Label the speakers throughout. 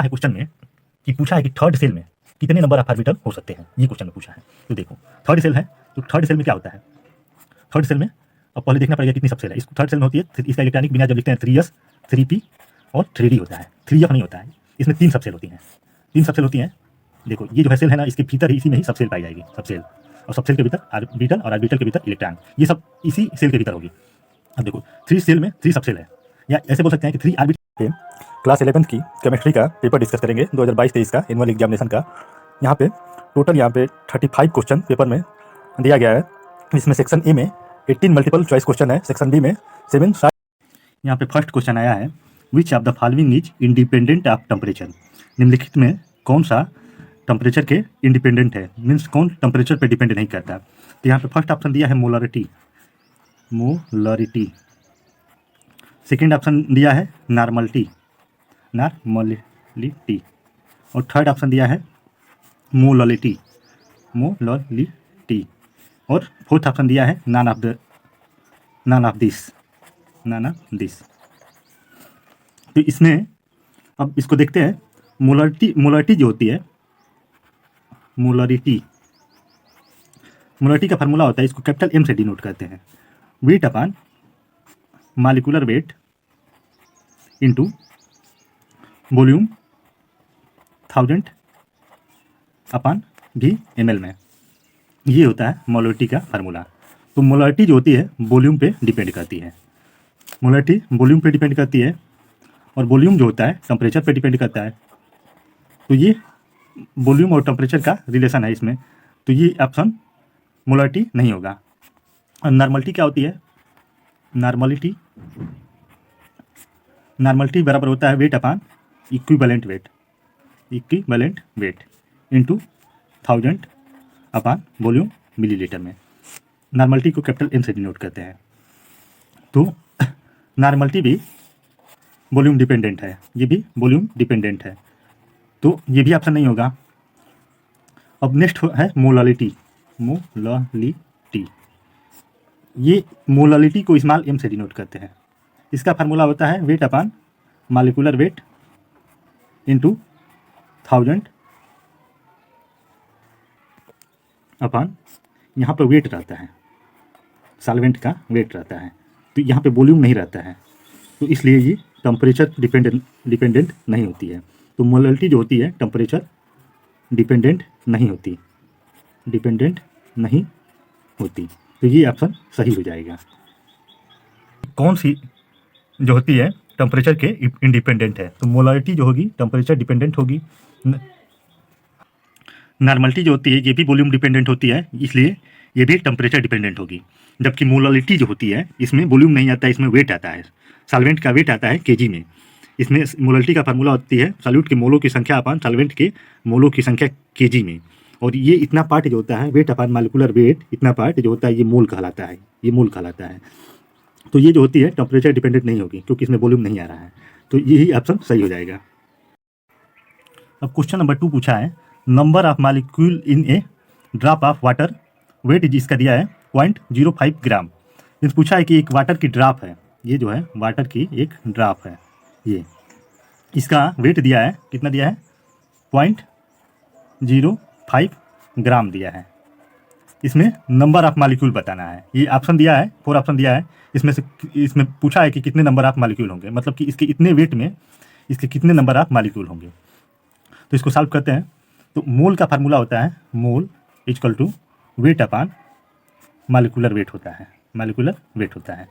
Speaker 1: है क्वेश्चन में कि पूछा है कि थर्ड सेल में कितने नंबर ऑफ ऑर्बिटल हो सकते हैं, ये क्वेश्चन में पूछा है। तो देखो थर्ड सेल है, तो थर्ड सेल में क्या होता है, थर्ड सेल में अब पहले देखना पड़ेगा कितनी सबसेल है। इसको थर्ड सेल में होती है, इसका इलेक्ट्रॉनिक बिना जब लिखते हैं 3s 3p और 3d होता है, 3f नहीं होता है। इसमें 3 सबसेल होती हैं, 3 सबसेल होती हैं। देखो ये जो है सेल है ना, इसके भीतर ही इसी में ही सबसेल पाई जाएगी, सबसेल, और सबसेल के भीतर ऑर्बिटल और ऑर्बिटल के भीतर इलेक्ट्रॉन, ये सब इसी सेल के भीतर होगी। अब देखो 3 सेल में 3 सबसेल है, या ऐसे बोल सकते हैं कि 3 ऑर्बिटल। क्लास 11th की केमिस्ट्री का पेपर डिस्कस करेंगे 2022-23 का एनुअल एग्जामिनेशन का। यहाँ पे टोटल यहाँ पे 35 क्वेश्चन पेपर में दिया गया है। इसमें सेक्शन ए में 18 मल्टीपल चॉइस क्वेश्चन है, सेक्शन बी में 7। यहाँ पे फर्स्ट क्वेश्चन आया है, which of the following is independent of temperature. निम्नलिखित में कौन सा टेम्परेचर के इंडिपेंडेंट है, मीन्स कौन टेम्परेचर पे डिपेंड नहीं करता। तो यहाँ पे फर्स्ट ऑप्शन दिया है मोलरिटी, मोलरिटी। सेकेंड ऑप्शन दिया है नॉर्मलिटी, नॉर्मलिटी। और थर्ड ऑप्शन दिया है मोललिटी, मोललिटी। और फोर्थ ऑप्शन दिया है नॉन ऑफ दिस। तो इसमें अब इसको देखते हैं। मोलरिटी जो होती है, मोलरिटी का फार्मूला होता है, इसको कैपिटल M से डिनोट करते हैं, wait upon molecular weight into volume 1000 upon V ml में, ये होता है मोलरिटी का फार्मूला। तो मोलरिटी जो होती है वॉल्यूम पे डिपेंड करती है, मोलरिटी वॉल्यूम पे डिपेंड करती है, और वॉल्यूम जो होता है टेम्परेचर पे डिपेंड करता है। तो ये वॉल्यूम और टेम्परेचर का रिलेशन है इसमें, तो ये ऑप्शन मोलरिटी नहीं होगा। और नॉर्मलिटी क्या होती है, नॉर्मलिटी बराबर होता है weight upon equivalent weight into 1000 upon volume millilitre में। नॉर्मलिटी को कैपिटल M से डिनोट करते हैं। तो नॉर्मलिटी भी वॉल्यूम डिपेंडेंट है, ये भी वॉल्यूम डिपेंडेंट है, तो ये भी ऑप्शन नहीं होगा। अब नेक्स्ट है मोललिटी, ये मोललिटी को स्मॉल m से डिनोट करते हैं। इसका फार्मूला होता है wait upon molecular weight into 1000 upon, यहाँ पर वेट रहता है, सॉल्वेंट का वेट रहता है, तो यहाँ पे वॉल्यूम नहीं रहता है, तो इसलिए ये टेम्परेचर डिपेंडेंट नहीं होती है। तो मोलरिटी जो होती है टेम्परेचर डिपेंडेंट नहीं होती, तो ये ऑप्शन सही हो जाएगा। कौन सी जो होती है टेम्परेचर के इंडिपेंडेंट है, तो मोलरिटी जो होगी टेम्परेचर डिपेंडेंट होगी। नॉर्मलिटी जो होती है ये भी वॉल्यूम डिपेंडेंट होती है, इसलिए ये भी टेम्परेचर डिपेंडेंट होगी। जबकि मोललिटी जो होती है इसमें वॉल्यूम नहीं आता है, इसमें वेट आता है, सॉल्वेंट का वेट आता है केजी में। इसमें मोललिटी का फार्मूला होती है सॉल्यूट के मोलों की संख्या अपॉन सॉल्वेंट के मोलों की संख्या केजी में, और ये इतना पार्ट जो होता है वेट अपॉन मॉलिक्यूलर वेट, इतना पार्ट जो होता है ये मोल कहलाता है, तो ये जो होती है टेम्परेचर डिपेंडेंट नहीं होगी क्योंकि इसमें वॉल्यूम नहीं आ रहा है, तो यही ऑप्शन सही हो जाएगा। अब क्वेश्चन नंबर 2 पूछा है, number of molecule in a drop of water, weight इसका दिया है 0.05 ग्राम। मीन्स पूछा है कि एक वाटर की ड्रॉप है, ये जो है वाटर की एक ड्रॉप है, ये इसका वेट दिया है, कितना दिया है 0.05 ग्राम दिया है। इसमें नंबर ऑफ मॉलिक्यूल बताना है, ये ऑप्शन दिया है 4 ऑप्शन दिया है, इसमें पूछा है कि कितने नंबर ऑफ मॉलिक्यूल होंगे, मतलब कि इसके इतने वेट में इसके कितने नंबर ऑफ मॉलिक्यूल होंगे। तो इसको सॉल्व करते हैं। तो मोल का फार्मूला होता है mole equal to weight upon molecular weight होता है,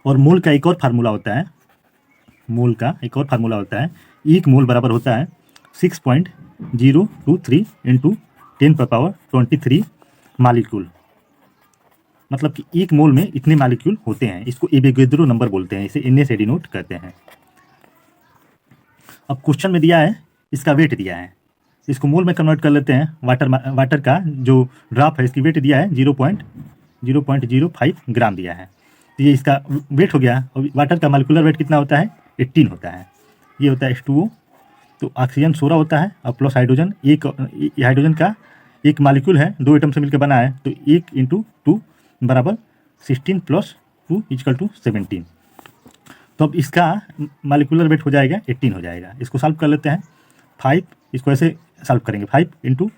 Speaker 1: और मोल का एक और फार्मूला होता है, एक मोल बराबर होता है 6.023 इंटू 10⁻23 मॉलिक्यूल, मतलब कि एक मोल में इतने मॉलिक्यूल होते हैं। इसको एवोगैड्रो नंबर बोलते हैं, इसे Na से डिनोट करते हैं। अब क्वेश्चन में दिया है, इसका वेट दिया है, इसको मोल में कन्वर्ट कर लेते हैं। वाटर का जो ड्रॉप है इसकी वेट दिया है 0.05 ग्राम दिया है, तो ये इसका वेट हो गया। और वाटर का मॉलिक्यूलर वेट कितना होता है 18 होता है, ये होता है H2O, तो ऑक्सीजन 16 होता है और प्लस हाइड्रोजन, एक हाइड्रोजन का एक मॉलिक्यूल है 2 एटम से मिलकर बना है, तो 1 × 2 बराबर 16 + 2 = 17। तो अब इसका मालिकुलर वेट हो जाएगा 18 हो जाएगा। इसको सॉल्व कर लेते हैं। 5 इसको ऐसे सॉल्व करेंगे, 5 इंटू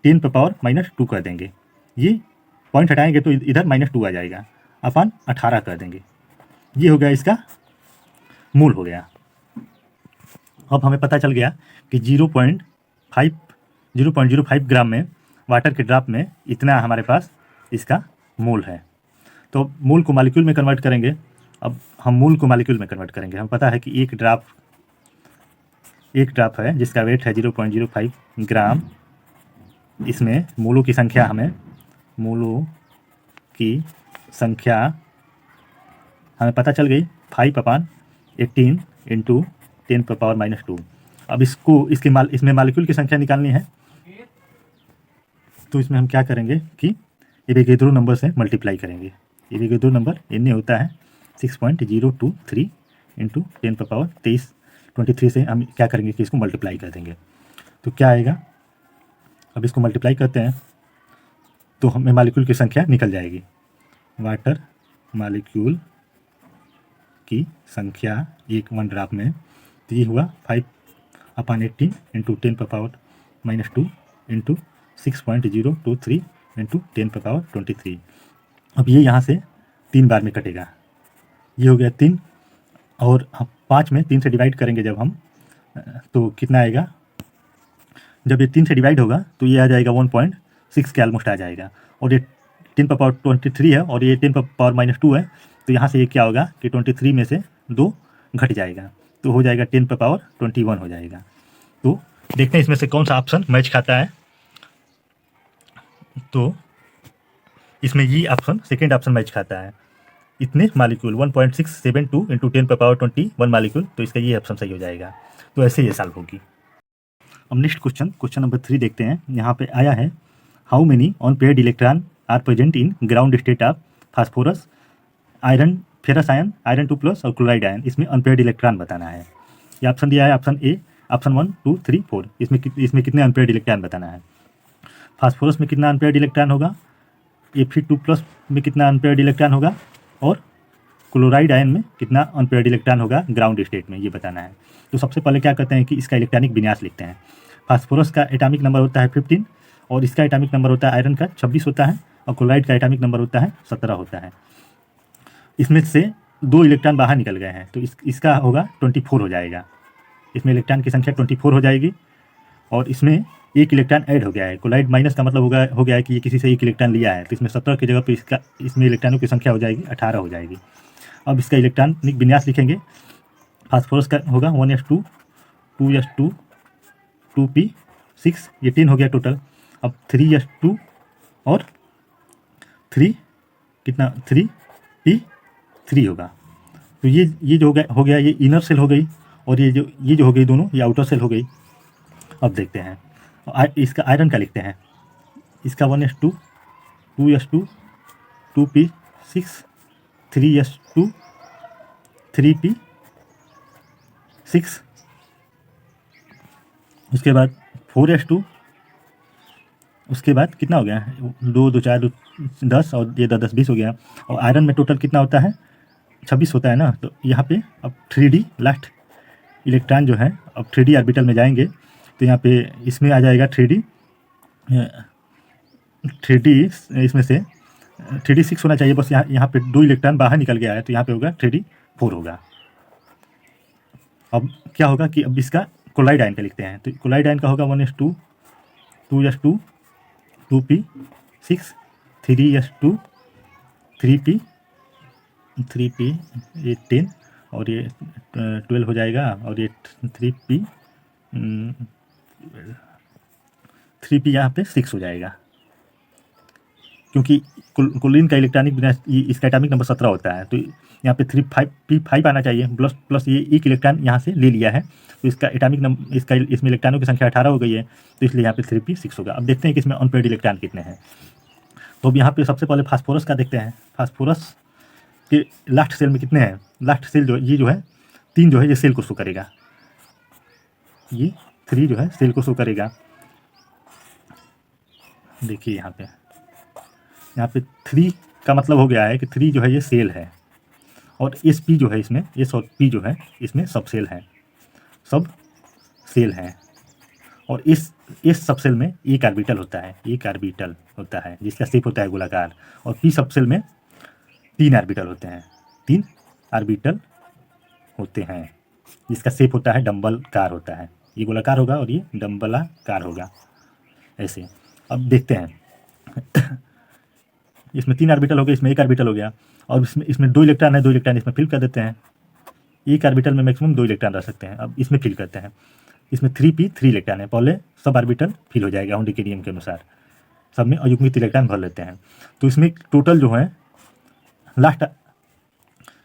Speaker 1: 10⁻⁻2 कर देंगे। ये पॉइंट हटाएंगे तो इधर -2 आ जाएगा, अपन 18 कर देंगे। ये हो गया इसका मूल हो गया। अब हमें पता चल गया कि 0.05 ग्राम में वाटर के ड्रॉप में इतना हमारे पास इसका मोल है। तो मोल को मॉलिक्यूल में कन्वर्ट करेंगे। अब हम मोल को मॉलिक्यूल में कन्वर्ट करेंगे। हम पता है कि एक ड्रॉप है जिसका वेट है 0.05 ग्राम। इसमें मोलों की संख्या हमें पता चल गई 5/18 इंटू 10⁻⁻2। अब इसमें मॉलिक्यूल की संख्या निकालनी है, तो इसमें हम क्या करेंगे कि एवोगैड्रो नंबर से मल्टीप्लाई करेंगे। एवोगैड्रो नंबर इतने होता है 6.023 इंटू 10⁻23 से हम क्या करेंगे कि इसको मल्टीप्लाई कर देंगे। तो क्या आएगा, अब इसको मल्टीप्लाई करते हैं तो हमें मॉलिक्यूल की संख्या निकल जाएगी। वाटर मॉलिक्यूल की संख्या वन ड्रॉप में, तो ये हुआ 5/18 इंटू 10⁻⁻2 इंटू 6.023 इंटू 10⁻23। अब ये यहाँ से 3 बार में कटेगा। ये हो गया 3, और 5 में 3 से डिवाइड करेंगे जब हम, तो कितना आएगा, जब ये 3 से डिवाइड होगा तो ये आ जाएगा 1.6 के ऑलमोस्ट आ जाएगा। और ये 10⁻23 है और ये 10⁻⁻2 है, तो यहाँ से ये क्या होगा कि 23 में से 2 घट जाएगा, तो हो जाएगा 10⁻21 हो जाएगा। तो देखते हैं इसमें से कौन सा ऑप्शन मैच खाता है। तो इसमें ये ऑप्शन सेकेंड ऑप्शन मैच खाता है। इतने मालिक्यूल 1.672 इंटू 10⁻21 मालिक्यूल, तो इसका ये ऑप्शन सही हो जाएगा। तो ऐसे ये सॉल्व होगी। अब नेक्स्ट क्वेश्चन नंबर 3 देखते हैं। यहाँ पे आया है, how many unpaired electron are present in ground state of phosphorus, iron, ferrous ion, iron 2+ और क्लोराइड आयन। इसमें अनपेयर्ड इलेक्ट्रॉन बताना है। ये ऑप्शन दिया है, ऑप्शन ए, ऑप्शन 1, 2, 3, 4। इसमें कितने अनपेयर्ड इलेक्ट्रॉन बताना है। फास्फोरस में कितना अनपेयर्ड इलेक्ट्रॉन होगा, Fe2+ में कितना अनपेयर्ड इलेक्ट्रॉन होगा, और क्लोराइड आयन में कितना अनपेयर्ड इलेक्ट्रॉन होगा ग्राउंड स्टेट में, ये बताना है। तो सबसे पहले क्या करते हैं कि इसका इलेक्ट्रॉनिक विन्यास लिखते हैं। फास्फोरस का एटॉमिक नंबर होता है 15, और इसका एटॉमिक नंबर होता है आयरन का 26 होता है, और क्लोराइड का एटॉमिक नंबर होता है 17 होता है। इसमें से 2 इलेक्ट्रॉन बाहर निकल गए हैं, तो इसका होगा 24 हो जाएगा। इसमें इलेक्ट्रॉन की संख्या 24 हो जाएगी, और इसमें एक इलेक्ट्रॉन ऐड हो गया है। क्लोराइड माइनस का मतलब हो गया है कि ये किसी से एक इलेक्ट्रॉन लिया है, तो इसमें 17 की जगह पे इसमें इलेक्ट्रॉनों की संख्या हो जाएगी 18 हो जाएगी। अब इसका इलेक्ट्रॉनिक विन्यास लिखेंगे। फास्फोरस का होगा 1s2, 2s2, 2p6, ये 10 हो गया टोटल। अब 3s2 और 3 कितना 3p3 होगा। तो ये जो हो गया ये इनर सेल हो गई, और ये जो हो गई दोनों ये आउटर सेल हो गई। अब देखते हैं इसका आयरन का लिखते हैं। इसका 1s2, 2s2, 2p6, 3s2, 3p6, उसके बाद 4s2, उसके बाद कितना हो गया 2 2 4 10, और ये 10 20 हो गया। और आयरन में टोटल कितना होता है 26 होता है ना। तो यहाँ पे अब 3d लास्ट इलेक्ट्रॉन जो है, अब 3d ऑर्बिटल में जाएंगे, तो यहाँ पे इसमें आ जाएगा 3d इसमें से 3d6 होना चाहिए। बस यहाँ पे 2 इलेक्ट्रॉन बाहर निकल गया है, तो यहाँ पे होगा 3d4 होगा। अब क्या होगा कि अब इसका क्लोराइड आयन का लिखते हैं। तो क्लोराइड आयन का होगा 1s2, 2s2, 2p6, 3s2, 3p ये 10, और ये 12 हो जाएगा, और ये 3p यहाँ पे 6 हो जाएगा, क्योंकि क्लोरीन का इलेक्ट्रॉनिक विन्यास इसका एटॉमिक नंबर 17 होता है। तो यहाँ पे 3p5 आना चाहिए, प्लस ये एक इलेक्ट्रॉन यहाँ से ले लिया है, तो इसका एटॉमिक नंबर इसमें इलेक्ट्रॉनों की संख्या 18 हो गई है, तो इसलिए यहाँ पे 3p6 होगा। अब देखते हैं कि इसमें अनपेयर्ड इलेक्ट्रॉन कितने हैं। तो अब यहाँ पे सबसे पहले फास्फोरस का देखते हैं। फास्फोरस के लास्ट सेल में कितने हैं। लास्ट सेल जो है 3 जो है ये सेल को शो करेगा, ये 3 जो है सेल को शो करेगा। देखिए यहाँ पे 3 का मतलब हो गया है कि 3 जो है ये सेल है, और एस पी जो है इसमें, एस और पी जो है इसमें सब सेल हैं। और इस सब सेल में एक ऑर्बिटल होता है जिसका शेप होता है गोलाकार। और पी सब सेल में 3 ऑर्बिटल होते हैं जिसका शेप होता है डम्बलकार होता है। ये गोलाकार होगा और ये डम्बलाकार होगा ऐसे। अब देखते हैं इसमें 3 ऑर्बिटल हो गए, इसमें 1 ऑर्बिटल हो गया। और इसमें 2 इलेक्ट्रॉन है, 2 इलेक्ट्रॉन इसमें फिल कर देते हैं। एक ऑर्बिटल में मैक्सिमम 2 इलेक्ट्रॉन रह सकते हैं। अब इसमें फिल करते हैं, इसमें 3p 3 इलेक्ट्रॉन है। पहले सब ऑर्बिटल फिल हो जाएगा ऑन के नियम के अनुसार, सब में अयुग्मित इलेक्ट्रॉन भर लेते हैं। तो इसमें टोटल जो है लास्ट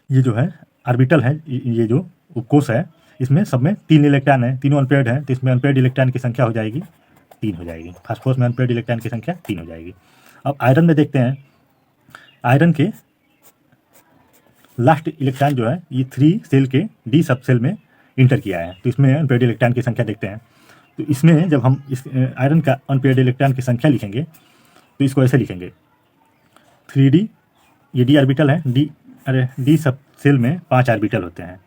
Speaker 1: ये जो है ऑर्बिटल है, ये जो कोष है, इसमें सब में 3 इलेक्ट्रॉन है, तीनों अनपेयर्ड है। तो इसमें अनपेयर्ड इलेक्ट्रॉन की संख्या हो जाएगी 3 हो जाएगी। फास्फोरस में अनपेयर्ड इलेक्ट्रॉन की संख्या 3 हो जाएगी। अब आयरन में देखते हैं, आयरन के लास्ट इलेक्ट्रॉन जो है ये 3 सेल के डी सब सेल में इंटर किया है। तो इसमें अनपेयर्ड इलेक्ट्रॉन की संख्या देखते हैं। तो इसमें जब हम इस आयरन का अनपेयर्ड इलेक्ट्रॉन की संख्या लिखेंगे तो इसको ऐसे लिखेंगे 3d, ये डी ऑर्बिटल है, डी सब सेल में 5 ऑर्बिटल होते हैं,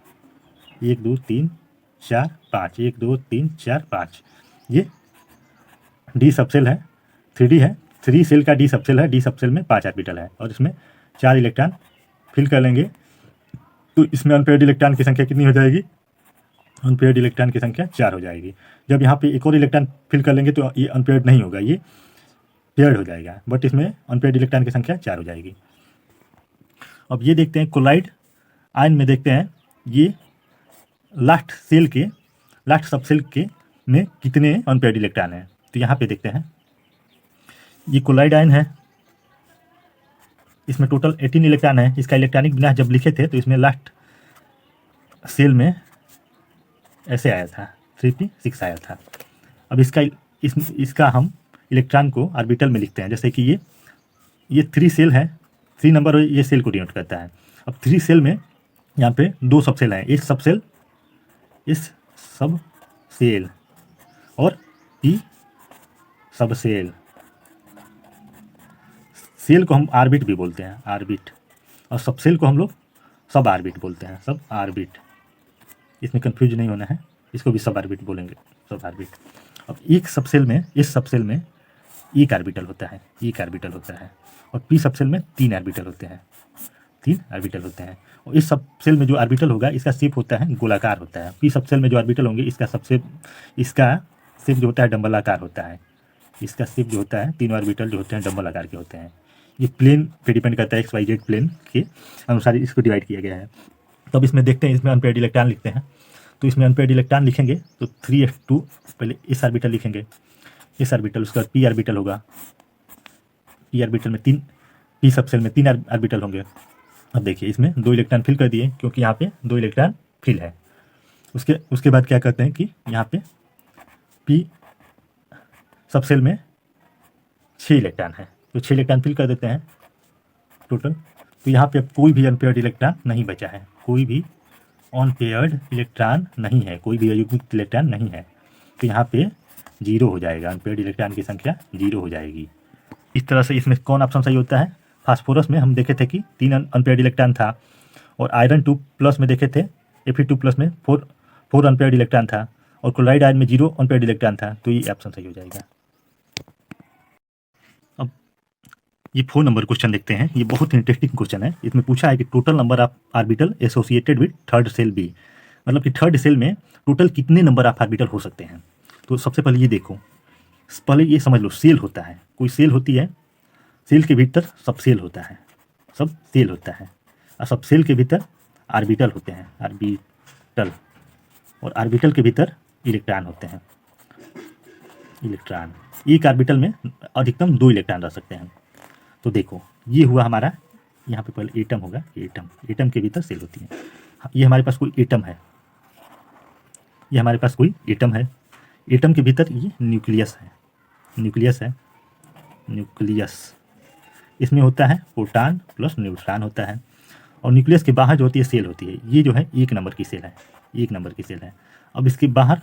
Speaker 1: 1 2 3 4 5, 1 2 3 4 5। ये डी सब सेल है, 3d है, 3 सेल का डी सब सेल है, डी सब सेल में 5 ऑर्बिटल है और इसमें 4 इलेक्ट्रॉन फिल कर लेंगे। तो इसमें अनपेयर्ड इलेक्ट्रॉन की संख्या कितनी हो जाएगी? अनपेयर्ड इलेक्ट्रॉन की संख्या 4 हो जाएगी। जब यहाँ पे एक और इलेक्ट्रॉन फिल कर लेंगे तो ये अनपेयर्ड नहीं होगा, ये पेयर्ड हो जाएगा, बट इसमें अनपेयर्ड इलेक्ट्रॉन की संख्या 4 हो जाएगी। अब ये देखते हैं कोलाइड आयन में, देखते हैं ये लास्ट सब सेल के में कितने अनपेयर्ड इलेक्ट्रॉन हैं। तो यहाँ पे देखते हैं ये कोलाइड आयन है, इसमें टोटल 18 इलेक्ट्रॉन है। इसका इलेक्ट्रॉनिक विन्यास जब लिखे थे तो इसमें लास्ट सेल में ऐसे आया था, 3p6 आया था। अब इसका हम इलेक्ट्रॉन को ऑर्बिटल में लिखते हैं, जैसे कि ये 3 सेल है, 3 नंबर ये सेल को डिनोट करता है। अब 3 सेल में यहाँ पे 2 सब सेल हैं, इस सब सेल और p सब सेल। सेल को हम ऑर्बिट भी बोलते हैं, ऑर्बिट, और सब सेल को हम लोग सब ऑर्बिट बोलते हैं, सब ऑर्बिट। इसमें कंफ्यूज नहीं होना है, इसको भी सब ऑर्बिट बोलेंगे, सब ऑर्बिट। अब एक सब सेल में, इस सब सेल में 1 ऑर्बिटल होता है, और पी सब सेल में 3 ऑर्बिटल होते हैं। और इस सब सेल में जो ऑर्बिटल होगा इसका शेप होता है गोलाकार होता है। पी सब सेल में जो ऑर्बिटल होंगे इसका शेप जो होता है डम्बलाकार होता है। इसका शेप जो होता है, 3 ऑर्बिटल जो होते हैं डम्बल आकार के होते हैं। ये प्लेन पे डिपेंड करता है, XYZ प्लेन के अनुसार इसको डिवाइड किया गया है। तो अब इसमें देखते हैं, इसमें अनपेयर्ड इलेक्ट्रॉन लिखते हैं। तो इसमें अनपेयर्ड इलेक्ट्रॉन लिखेंगे तो 3s2, पहले इस ऑर्बिटल लिखेंगे, इस ऑर्बिटल, उसके बाद p ऑर्बिटल होगा, p ऑर्बिटल में 3, p सब सेल में 3 ऑर्बिटल होंगे। अब देखिए इसमें 2 इलेक्ट्रॉन फिल कर दिए क्योंकि यहाँ पे 2 इलेक्ट्रॉन फिल है। उसके बाद क्या करते हैं कि यहाँ पे p सब सेल में 6 इलेक्ट्रॉन है, तो 6 इलेक्ट्रॉन फिल कर देते हैं टोटल। तो यहाँ पे कोई भी अनपेयर्ड इलेक्ट्रॉन नहीं बचा है, कोई भी अनपेयर्ड इलेक्ट्रॉन नहीं है, कोई भी अयुग्मित इलेक्ट्रॉन नहीं है। तो यहाँ पे 0 हो जाएगा, अनपेयर्ड इलेक्ट्रॉन की संख्या 0 हो जाएगी। इस तरह से इसमें कौन ऑप्शन सही होता है? फास्फोरस में हम देखे थे कि 3 अनपेयर्ड इलेक्ट्रॉन था, और आयरन 2+ में देखे थे, Fe2+ में 4 अनपेयर्ड इलेक्ट्रॉन था, और क्लोराइड आयन में 0 अनपेयर्ड इलेक्ट्रॉन था। तो ये ऑप्शन सही हो जाएगा। अब ये 4 नंबर क्वेश्चन देखते हैं। ये बहुत इंटरेस्टिंग क्वेश्चन है। इसमें पूछा है कि total number of orbital associated with third shell be, मतलब कि थर्ड सेल में टोटल कितने नंबर ऑफ ऑर्बिटल हो सकते हैं। तो सबसे पहले ये देखो, पहले ये समझ लो, सेल होता है, कोई सेल होती है, सेल के भीतर सब सेल होता है, और सब सेल के भीतर ऑर्बिटल होते हैं, ऑर्बिटल, और ऑर्बिटल के भीतर इलेक्ट्रॉन होते हैं, इलेक्ट्रॉन। एक ऑर्बिटल में अधिकतम 2 इलेक्ट्रॉन रह सकते हैं। तो देखो ये हुआ हमारा, यहाँ पे पहले एटम होगा, एटम के भीतर सेल होती है। ये हमारे पास कोई एटम है, एटम के भीतर ये न्यूक्लियस है, इसमें होता है प्रोटॉन प्लस न्यूट्रॉन होता है, और न्यूक्लियस के बाहर जो होती है सेल होती है। ये जो है 1 नंबर की सेल है, अब इसके बाहर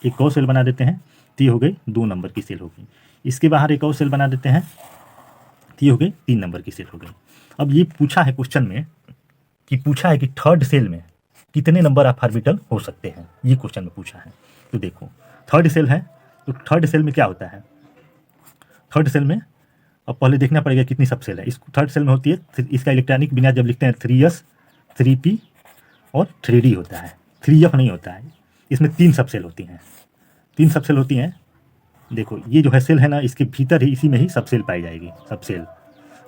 Speaker 1: एक और सेल बना देते हैं, तो ये हो गई 2 नंबर की सेल होगी। इसके बाहर एक और सेल बना देते हैं, तो ये हो गई 3 नंबर की सेल हो गई। अब ये पूछा है क्वेश्चन में कि पूछा है कि थर्ड सेल में कितने नंबर ऑफ ऑर्बिटल हो सकते हैं, ये क्वेश्चन में पूछा है। तो देखो थर्ड सेल है, तो थर्ड सेल में क्या होता है, थर्ड सेल में अब पहले देखना पड़ेगा कितनी सब सेल है। इस थर्ड सेल में होती है, इसका इलेक्ट्रॉनिक विन्यास जब लिखते हैं 3s 3p और 3d होता है, 3f नहीं होता है। इसमें 3 सब सेल होती हैं, 3 सब सेल होती हैं। देखो ये जो है सेल है ना, इसके भीतर ही इसी में ही सब सेल पाई जाएगी, सब सेल,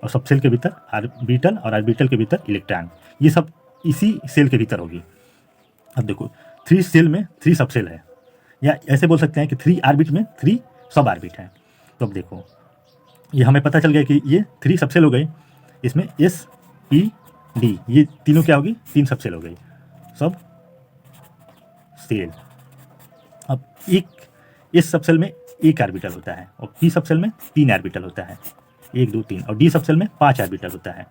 Speaker 1: और सब सेल के भीतर ऑर्बिटल और ऑर्बिटल के भीतर इलेक्ट्रॉन, ये सब इसी सेल के भीतर होगी। अब देखो 3 सेल में 3 सब सेल है, या ऐसे बोल सकते हैं कि 3 ऑर्बिट में 3 सब ऑर्बिट है। तो अब देखो ये हमें पता चल गया कि ये 3 सब सेल हो गए, इसमें s p d ये तीनों क्या होगी, 3 सब सेल हो गई, सब सेल। अब एक इस सब सेल में 1 ऑर्बिटल होता है, और p सब सेल में 3 ऑर्बिटल होता है, 1 2 3, और d सब सेल में 5 ऑर्बिटल होता है,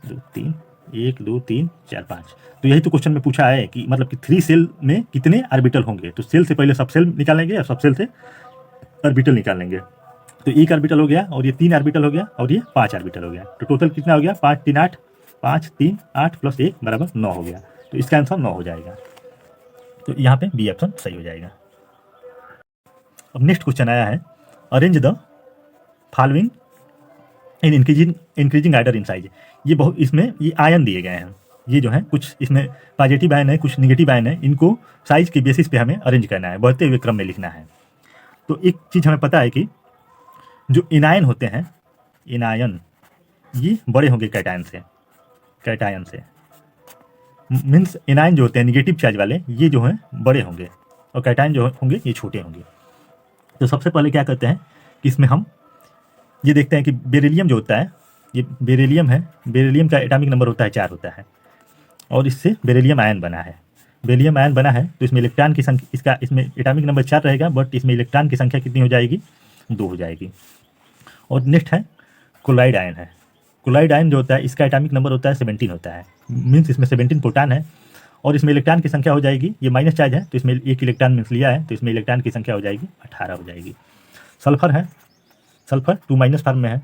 Speaker 1: 2 3 1 2 3 4 5। तो यही तो क्वेश्चन में पूछा है कि मतलब कि 3 सेल में कितने ऑर्बिटल होंगे। तो सेल से पहले सब सेल निकालेंगे और सब सेल से ऑर्बिटल निकालेंगे। तो 1 ऑर्बिटल हो गया, और ये 3 ऑर्बिटल हो गया, और ये 5 ऑर्बिटल हो गया। तो टोटल कितना हो गया, 5 3 8, 5 3 8 प्लस 1 बराबर 9 हो गया। तो इसका आंसर 9 हो जाएगा। तो यहाँ पे बी ऑप्शन सही हो जाएगा। अब नेक्स्ट क्वेश्चन आया है, arrange the following in increasing order in size. ये बहुत, इसमें ये आयन दिए गए हैं, ये जो है कुछ इसमें पॉजिटिव आयन है, कुछ निगेटिव आयन है, इनको साइज के बेसिस पे हमें अरेंज करना है, बढ़ते हुए क्रम में लिखना है। तो एक चीज़ हमें पता है कि जो इनायन होते हैं, इनायन ये बड़े होंगे कैटायन से, कैटायन से मीन्स इनायन जो होते हैं निगेटिव चार्ज वाले, ये जो हैं बड़े होंगे, और कैटायन जो होंगे ये छोटे होंगे। तो सबसे पहले क्या करते हैं कि इसमें हम ये देखते हैं कि बेरिलियम जो होता है, ये बेरिलियम है, बेरिलियम का एटॉमिक नंबर होता है 4 होता है, और इससे बेरिलियम आयन बना है। बेरिलियम आयन बना है तो इसमें इलेक्ट्रॉन की संख्या, इसका इसमें एटॉमिक नंबर 4 रहेगा, बट इसमें इलेक्ट्रॉन की संख्या कितनी हो जाएगी, 2 हो जाएगी। और नेक्स्ट है क्लोराइड आयन है। क्लोराइड आयन जो होता है इसका एटॉमिक नंबर होता है 17 होता है, मीन्स इसमें 17 प्रोटॉन है, और इसमें इलेक्ट्रॉन की संख्या हो जाएगी, ये माइनस चार्ज है तो इसमें 1 इलेक्ट्रॉन मीन्स लिया है, तो इसमें इलेक्ट्रॉन की संख्या हो जाएगी 18 हो जाएगी। सल्फर है, सल्फर 2- फॉर्म में है,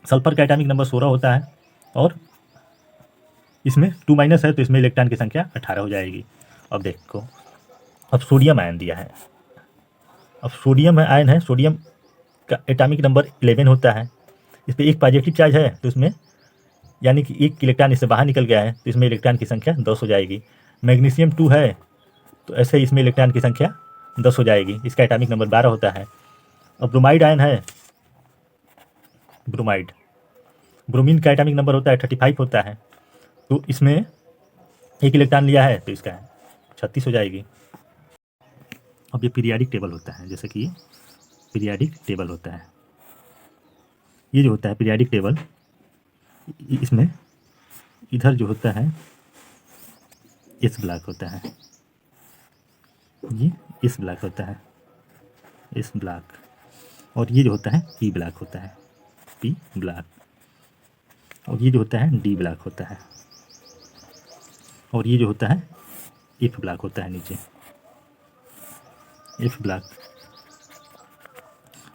Speaker 1: सल्फर का एटॉमिक नंबर 16 होता है, और इसमें 2- है तो इसमें इलेक्ट्रॉन की संख्या 18 हो जाएगी। अब देखो, अब सोडियम आयन दिया है, अब सोडियम आयन है, सोडियम का एटॉमिक नंबर 11 होता है, इस पर 1 पॉजिटिव चार्ज है तो इसमें यानी कि 1 इलेक्ट्रॉन इससे बाहर निकल गया है, तो इसमें इलेक्ट्रॉन की संख्या 10 हो जाएगी। मैग्नीशियम 2 है तो ऐसे इसमें इलेक्ट्रॉन की संख्या 10 हो जाएगी, इसका एटॉमिक नंबर 12 होता है। अब ब्रोमाइड आयन है, ब्रोमाइड, ब्रोमीन का एटॉमिक नंबर होता है 35 होता है, तो इसमें 1 इलेक्ट्रॉन लिया है तो इसका 36 हो जाएगी। अब ये पीरियाडिक टेबल होता है, जैसे कि पीरियाडिक टेबल होता है, ये जो होता है पीरियाडिक टेबल, इसमें इधर जो होता है एस ब्लॉक होता है, ये एस ब्लॉक होता है, एस ब्लॉक, और ये जो होता है पी ब्लॉक होता है, पी ब्लॉक, और ये जो होता है डी ब्लॉक होता है, और ये जो होता है एफ ब्लॉक होता है नीचे, एफ ब्लॉक।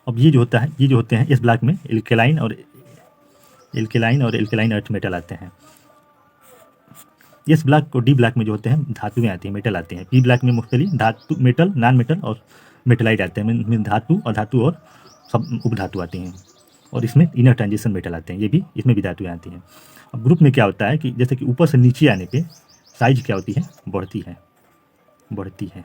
Speaker 1: अब ये जो होता है, ये जो होते हैं इस ब्लॉक में एल्केलाइन और एल्केलाइन अर्थ मेटल आते हैं। इस ब्लॉक को डी ब्लॉक में जो होते हैं धातुएं आती हैं, मेटल आते हैं। पी ब्लॉक में मुख्तलिफ धातु, मेटल, नॉन मेटल और मेटलाइट आते हैं, धातु और धातु और सब उपधातु आती हैं, और इसमें इनर ट्रांजिशन मेटल आते हैं, ये भी इसमें भी धातुएं आती हैं। अब ग्रुप में क्या होता है कि जैसे कि ऊपर से नीचे आने पे साइज क्या होती है, बढ़ती है,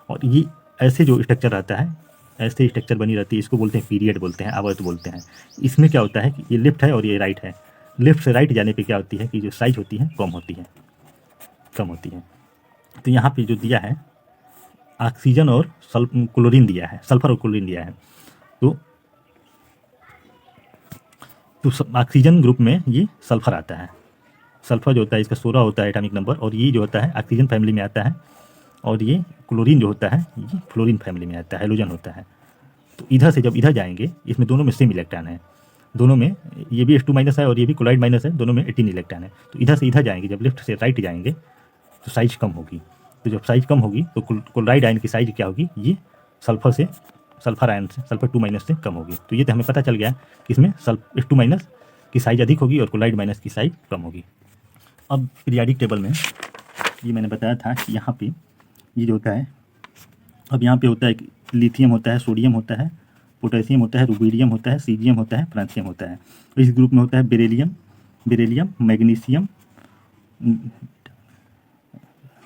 Speaker 1: और ये ऐसे जो स्ट्रक्चर रहता है, ऐसे स्ट्रक्चर बनी रहती है, इसको बोलते हैं पीरियड बोलते हैं, आवर्त बोलते हैं। इसमें क्या होता है कि ये लेफ्ट है और ये राइट है, लेफ्ट से राइट जाने पे क्या होती है कि जो साइज होती है कम होती है। तो यहाँ पे जो दिया है ऑक्सीजन और क्लोरीन दिया है, सल्फर और क्लोरीन दिया है, तो ऑक्सीजन ग्रुप में ये सल्फर आता है, सल्फर जो होता है इसका 16 होता है एटॉमिक नंबर, और ये जो होता है ऑक्सीजन फैमिली में आता है, और ये क्लोरीन जो होता है ये फ्लोरीन फैमिली में आता है, हेलोजन होता है। तो इधर से जब इधर जाएंगे, इसमें दोनों में सेम इलेक्ट्रॉन है, दोनों में ये भी H2- है और ये भी क्लोराइड माइनस है, दोनों में 18 इलेक्ट्रॉन है। तो इधर से इधर जाएंगे, जब लेफ्ट से राइट जाएंगे तो साइज कम होगी, तो जब साइज कम होगी तो क्लोराइड आयन की साइज क्या होगी, ये सल्फर आयन से, सल्फर 2- से कम होगी। तो ये तो हमें पता चल गया कि इसमें H2- की साइज अधिक होगी और क्लोराइड माइनस की साइज कम होगी। अब पीरियाडिक टेबल में ये मैंने बताया था कि यहाँ पे ये जो होता है, अब यहाँ पे होता है लिथियम होता है, सोडियम होता है, पोटेशियम होता है, रुबीडियम होता है, सीजियम होता है, फ्रांसियम होता है। इस ग्रुप में होता है beryllium, magnesium,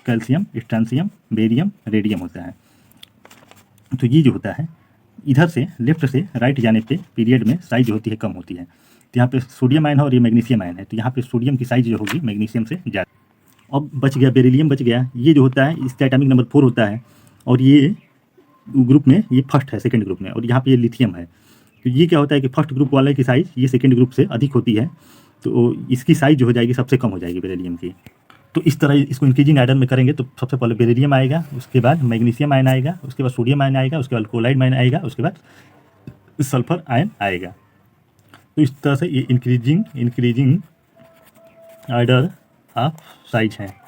Speaker 1: calcium, strontium, barium, radium होता है। तो ये जो होता है इधर से लेफ्ट से राइट जाने पे पीरियड में साइज जो होती है कम होती है। तो यहाँ पे सोडियम आयन है और ये मैग्नीशियम आयन है, तो यहाँ पे सोडियम की साइज जो होगी मैग्नीशियम से ज़्यादा। अब बच गया बेरिलियम, बच गया। ये जो होता है इसका एटॉमिक नंबर 4 होता है और ये ग्रुप में ये फर्स्ट है, सेकंड ग्रुप में, और यहाँ पे ये लिथियम है। तो ये क्या होता है कि फर्स्ट ग्रुप वाले की साइज ये सेकंड ग्रुप से अधिक होती है, तो इसकी साइज जो हो जाएगी सबसे कम हो जाएगी बेरिलियम की। तो इस तरह इसको इंक्रीजिंग आर्डर में करेंगे तो सबसे पहले बेरिलियम आएगा, उसके बाद मैग्नीशियम आयन आएगा, उसके बाद सोडियम आयन आएगा, उसके बाद क्लोराइड आयन आएगा, उसके बाद सल्फर आयन आएगा। तो इस तरह से ये इंक्रीजिंग आर्डर ऑफ साइज है।